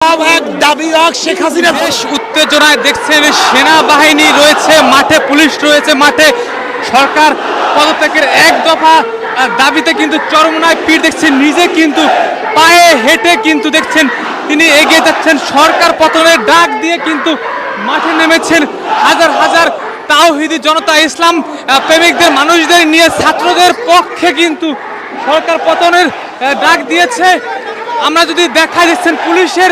দফা এক দাবি এক শেখ হাসিনা। বেশ উত্তেজনায় দেখছেন সেনাবাহিনী রয়েছে মাঠে, পুলিশ রয়েছে মাঠে। সরকার পদত্যাগের এক দফা দাবিতে কিন্তু চরমনায় পীর দেখছেন নিজে কিন্তু পায়ে হেঁটে কিন্তু দেখছেন তিনি এগিয়ে যাচ্ছেন। সরকার পতনের ডাক দিয়ে কিন্তু মাঠে নেমেছেন হাজার হাজার তাওহিদি জনতা, ইসলাম প্রেমিকদের মানুষদের নিয়ে ছাত্রদের পক্ষে কিন্তু সরকার পতনের ডাক দিয়েছে। আমরা যদি দেখা যাচ্ছেন পুলিশের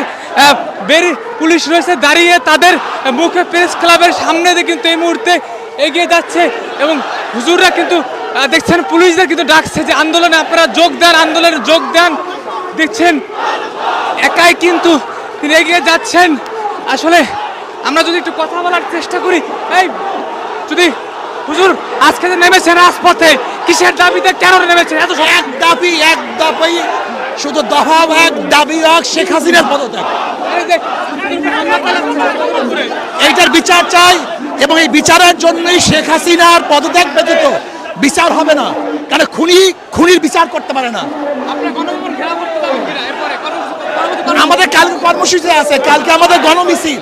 পুলিশ রয়েছে দাঁড়িয়ে, তাদের মুখে প্রেস ক্লাবের সামনে দিয়ে কিন্তু এই মুহূর্তে এগিয়ে যাচ্ছে এবং হুজুররা কিন্তু দেখছেন পুলিশদের কিন্তু ডাকছে যে আন্দোলনে আপনারা যোগ দেন, আন্দোলনে যোগ দেন। দেখছেন একাই কিন্তু তিনি এগিয়ে যাচ্ছেন। আসলে আমরা যদি একটু কথা বলার চেষ্টা করি, এই যদি হুজুর আজকে যে নেমেছেন রাজপথে কিসের দাবিতে, কেন নেমেছেন? এত এক দাবি শুধু দফা এক দাবি এক শেখ হাসিনার পদত্যাগ, এইটার বিচার চাই এবং এই বিচারের জন্যই শেখ হাসিনার পদত্যাগ ব্যতীত বিচার হবে না। কারণ খুনির বিচার করতে পারে না। আমাদের কালকে কর্মসূচি আছে, কালকে আমাদের গণমিছিল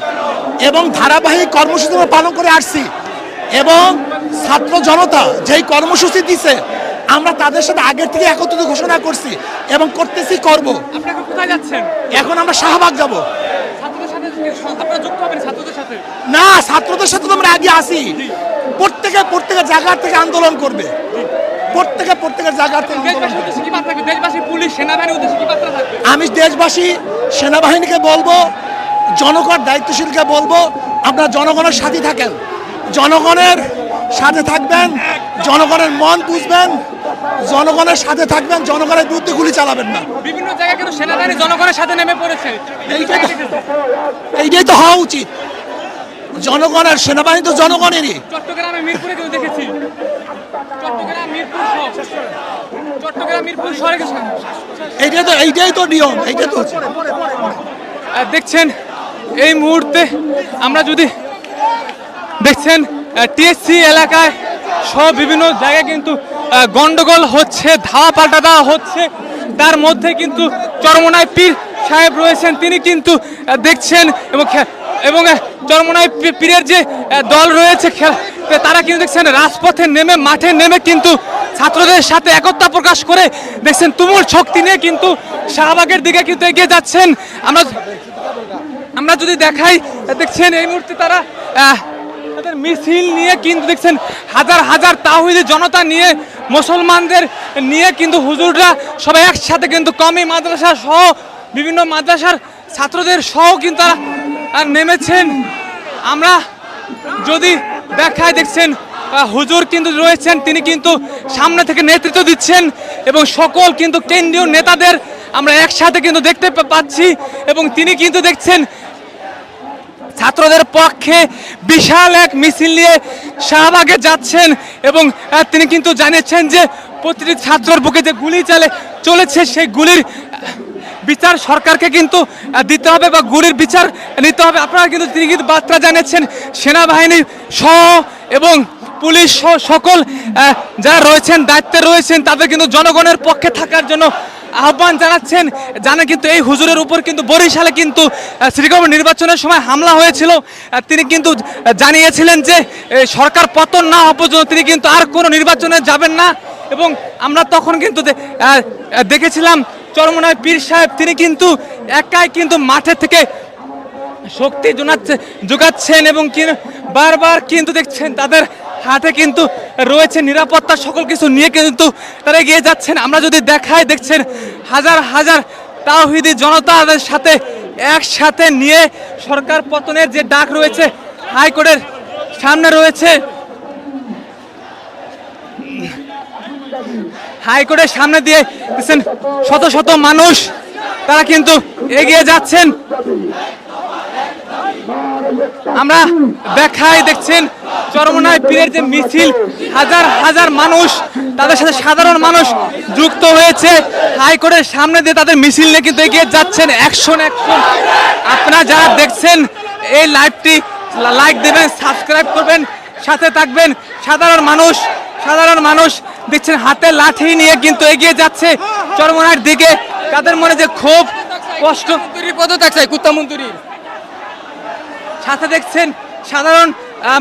এবং ধারাবাহিক কর্মসূচি আমরা পালন করে আসছি এবং ছাত্র জনতা যেই কর্মসূচি দিছে আমরা তাদের সাথে আগের থেকে একত্রিত ঘোষণা করছি এবং করতেছি, করব। আপনারা কোথায় যাচ্ছেন? এখন আমরা শাহবাগ যাব। ছাত্রদের সাথে আপনারা যুক্ত হবেন? ছাত্রদের সাথে না, ছাত্রদের সাথে তো আমরা আগে আসি। প্রত্যেকের জায়গা থেকে আন্দোলন করবে, প্রত্যেকের জায়গা থেকে। দেশবাসী পুলিশ সেনাবাহিনীর উদ্দেশ্যে কি বার্তা থাকবে? আমি দেশবাসী সেনাবাহিনীকে বলবো, জনগণ দায়িত্বশীলকে বলবো, আপনারা জনগণের সাথে থাকেন, জনগণের সাথে থাকবেন, জনগণের মন বুঝবেন, জনগণের সাথে থাকবেন, জনগণের বিরুদ্ধে গুলি চালাবেন না। বিভিন্ন জায়গায় কিন্তু সেনাবাহিনী জনগণের সাথে নেমে পড়েছে। এইটাই তো হওয়া উচিত। জনগণের সেনাবাহিনী তো জনগণেরই। চট্টগ্রামে মিরপুরে কিন্তু দেখেছি, চট্টগ্রাম মিরপুর শহরে এইটাই তো নিয়ম, এইটাই তো দেখছেন। এই মুহূর্তে আমরা যদি দেখছেন টিএসসি এলাকায় সব বিভিন্ন জায়গায় কিন্তু গন্ডগোল হচ্ছে, ধাওয়া পাল্টা দেওয়া হচ্ছে। তার মধ্যে কিন্তু চরমনায় পীর সাহেব রয়েছেন, তিনি কিন্তু দেখছেন এবং চরমনায় পীরের যে দল রয়েছে তারা কিন্তু দেখছেন রাজপথে নেমে, মাঠে নেমে কিন্তু ছাত্রদের সাথে একতা প্রকাশ করে দেখছেন তুমুল শক্তি নিয়ে কিন্তু শাহবাগের দিকে কিন্তু এগিয়ে যাচ্ছেন। আমরা যদি দেখাই, দেখছেন এই মুহূর্তে তারা তাদের মিছিল নিয়ে কিন্তু দেখছেন হাজার হাজার তাওহীদি জনতা নিয়ে, মুসলমানদের নিয়ে কিন্তু হুজুররা সবাই একসাথে কিন্তু কমি মাদ্রাসা সহ বিভিন্ন মাদ্রাসার ছাত্রদের সহ কিন্তু তারা নেমেছেন। আমরা যদি দেখাই, দেখছেন হুজুর কিন্তু রয়েছেন, তিনি কিন্তু সামনে থেকে নেতৃত্ব দিচ্ছেন এবং সকল কিন্তু কেন্দ্রীয় নেতাদের আমরা একসাথে কিন্তু দেখতে পাচ্ছি এবং তিনি কিন্তু দেখছেন ছাত্রদের পক্ষে বিশাল এক মিছিল নিয়ে শাহবাগে যাচ্ছেন এবং তিনি কিন্তু জানিয়েছেন যে প্রতিটি ছাত্রের বুকে যে গুলি চলেছে সেই গুলির বিচার সরকারকে কিন্তু দিতে হবে বা গুলির বিচার নিতে হবে। আপনারা কিন্তু তিনি কিন্তু বার্তা জানিয়েছেন সেনাবাহিনী সহ এবং পুলিশ সহ সকল যারা রয়েছেন, দায়িত্বে রয়েছেন, তাদের কিন্তু জনগণের পক্ষে থাকার জন্য আহ্বান জানাচ্ছেন। জানেন কিন্তু এই হুজুরের উপর কিন্তু বরিশালে কিন্তু সিটি কর্পোরেশন নির্বাচনের সময় হামলা হয়েছিল। তিনি কিন্তু জানিয়েছিলেন যে সরকার পতন না হওয়া পর্যন্ত তিনি কিন্তু আর কোনো নির্বাচনে যাবেন না এবং আমরা তখন কিন্তু দেখেছিলাম চরমনায় পীর সাহেব তিনি কিন্তু একাই কিন্তু মাঠে থেকে শক্তি যোগাচ্ছেন এবং বারবার কিন্তু দেখছেন তাদের হাতে কিন্তু রয়েছে নিরাপত্তা, সকল কিছু নিয়ে কিন্তু তারা এগিয়ে যাচ্ছেন। আমরা যদি দেখাই, দেখছেন হাজার হাজার তাওহীদি জনতাদের সাথে একসাথে নিয়ে সরকার পতনের যে ডাক রয়েছে হাইকোর্টের সামনে রয়েছে, হাইকোর্টের সামনে দিয়ে দেখছেন শত শত মানুষ তারা কিন্তু এগিয়ে যাচ্ছেন। আমরা দেখাই, দেখছেন চরমনায় পীরের যে মিছিল, হাজার হাজার মানুষ, তাদের সাথে সাধারণ মানুষ যুক্ত হয়েছে হাইকোর্টের সামনে দিয়ে তাদের মিছিল নিয়ে কিন্তু এগিয়ে যাচ্ছেন অ্যাকশন। আপনারা যারা দেখছেন এই লাইভটি লাইক দেবেন, সাবস্ক্রাইব করবেন, সাথে থাকবেন। সাধারণ মানুষ দেখছেন হাতে লাঠি নিয়ে কিন্তু এগিয়ে যাচ্ছে চরমনার দিকে। তাদের মনে যে ক্ষোভ স্পষ্ট পদত্যাগ চাই কুত্তা মন্ত্রীর। সাথে দেখছেন সাধারণ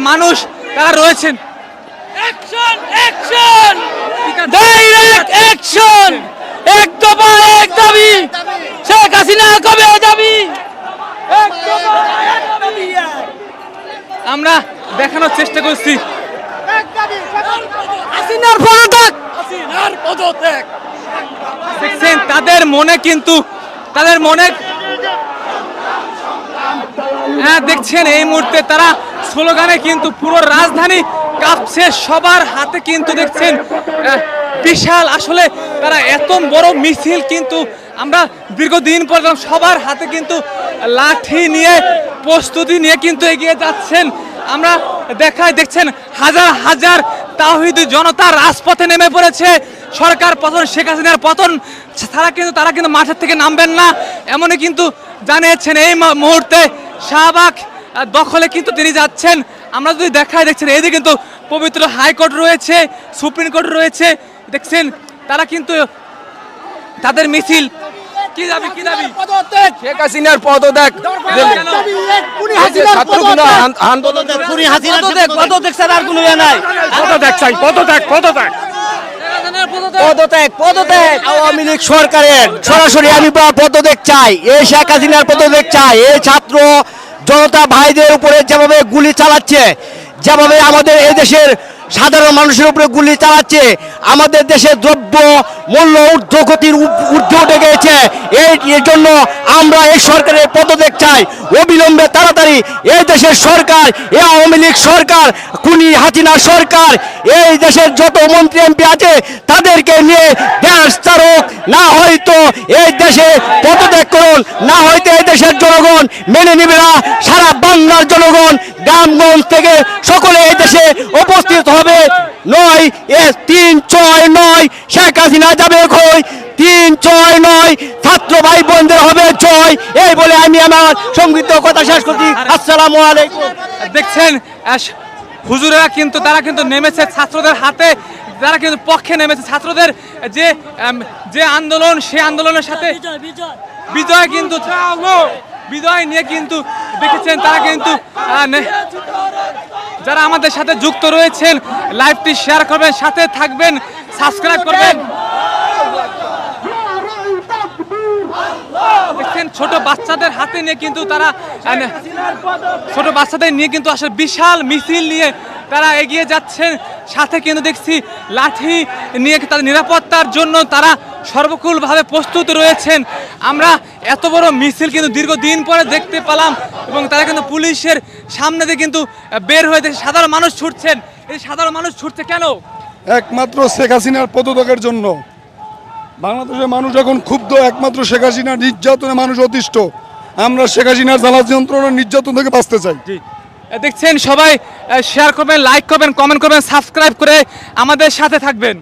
মানুষ তারা রয়েছেন। অ্যাকশন অ্যাকশন ঠিক আছে। ডাইরেক্ট অ্যাকশন, এক দফা এক দাবি, শেখ হাসিনা কবে যাবি? এক দফা এক দাবি। আমরা দেখানোর চেষ্টা করছি হাসিনার পদত্যাগ, হাসিনার পদত্যাগ। দেখছেন তাদের মনে কিন্তু তাদের মনে হ্যাঁ দেখছেন এই মুহূর্তে তারা স্লোগানে কিন্তু পুরো রাজধানী কাঁপছে, সবার হাতে কিন্তু দেখছেন বিশাল আসলে তারা এত বড় মিছিল কিন্তু আমরা দীর্ঘদিন পর সবার হাতে কিন্তু লাঠি নিয়ে প্রস্তুতি নিয়ে কিন্তু এগিয়ে যাচ্ছেন। আমরা দেখছেন হাজার হাজার তাওহীদি জনতা রাজপথে নেমে পড়েছে। সরকার পতন, শেখ হাসিনার পতন তারা কিন্তু মাঠের থেকে নামবেন না এমনই কিন্তু জানিয়েছেন। এই মুহূর্তে শাহবাগ দখলে কিন্তু তিনি যাচ্ছেন। আমরা যদি দেখছেন এইদিকে কিন্তু পবিত্র হাইকোর্ট রয়েছে, সুপ্রিম কোর্ট রয়েছে। দেখছেন তারা কিন্তু তাদের মিছিল কি দাবি পদত্যাগ, শেখ হাসিনার পদত্যাগ। পদত্যাগ ছাড়া আর কোনো ইয়ে নাই। পদত্যাগ চাই, পদত্যাগ পদত্যাগ পদত্যাগ পদত্যাগ আওয়ামী লীগ সরকারের সরাসরি আমি পদত্যাগ চাই। এই শেখ হাসিনার পদত্যাগ চাই। এই ছাত্র জনতা ভাইদের উপরে যেভাবে গুলি চালাচ্ছে, যেভাবে আমাদের এই দেশের সাধারণ মানুষের উপরে গুলি চালাচ্ছে, আমাদের দেশে দ্রব্য মূল্য ঊর্ধ্বগতির ঊর্ধ্বে উঠে গিয়েছে। এর জন্য আমরা এই সরকারের পদত্যাগ চাই অবিলম্বে, তাড়াতাড়ি। এই দেশের সরকার, এই আওয়ামী লীগ সরকার, খুনি হাসিনা সরকার, এই দেশের যত মন্ত্রী এমপি আছে তাদেরকে নিয়ে দেশ চারক, না হয়তো এই দেশে পদত্যাগ করুন, না হয়তো এই দেশের জনগণ মেনে নেবে না। সারা বাংলার জনগণ গ্রামগঞ্জ থেকে সকলে এই দেশে উপস্থিত হবে। 9-3-6-9 শেখ হাসিনা যাবে কই, 3-6-9 ছাত্র ভাই বোনদের হবে জয়। এই বলে আমি আমার সংক্ষিপ্ত কথা শেষ করছি। আসসালামু আলাইকুম। দেখছেন হুজুরেরা কিন্তু তারা কিন্তু নেমেছে ছাত্রদের হাতে, তারা কিন্তু পক্ষে নেমেছে। ছাত্রদের যে আন্দোলন, সেই আন্দোলনের সাথে বিজয় কিন্তু বিজয় নিয়ে কিন্তু দেখেছেন তারা কিন্তু যারা আমাদের সাথে যুক্ত রয়েছেন লাইভটি শেয়ার করবেন, সাথে থাকবেন, সাবস্ক্রাইব করবেন। দেখছেন ছোট বাচ্চাদের হাতে নিয়ে কিন্তু তারা ছোট বাচ্চাদের নিয়ে কিন্তু আসলে বিশাল মিছিল নিয়ে তারা এগিয়ে যাচ্ছেন। সাথে কিন্তু দেখছি লাঠি নিয়ে তাদের নিরাপত্তার জন্য তারা সর্বকুলভাবে প্রস্তুত রয়েছেন। আমরা এত বড় মিছিল কিন্তু দীর্ঘদিন পরে দেখতে পেলাম এবং তারা কিন্তু পুলিশের সামনে দিয়ে কিন্তু বের হয়ে দেখছে সাধারণ মানুষ ছুটছেন। এই সাধারণ মানুষ ছুটছে কেন? একমাত্র শেখ হাসিনার পদত্যাগের জন্য। বাংলাদেশের মানুষ এখন ক্ষুব্ধ, একমাত্র শেখ হাসিনার নির্যাতনে মানুষ অতিষ্ঠ। আমরা শেখ হাসিনার জ্বালা যন্ত্রণার নির্যাতন থেকে বাঁচতে চাই। দেখছেন সবাই শেয়ার করবেন, লাইক করবেন, কমেন্ট করবেন, সাবস্ক্রাইব করে আমাদের সাথে থাকবেন।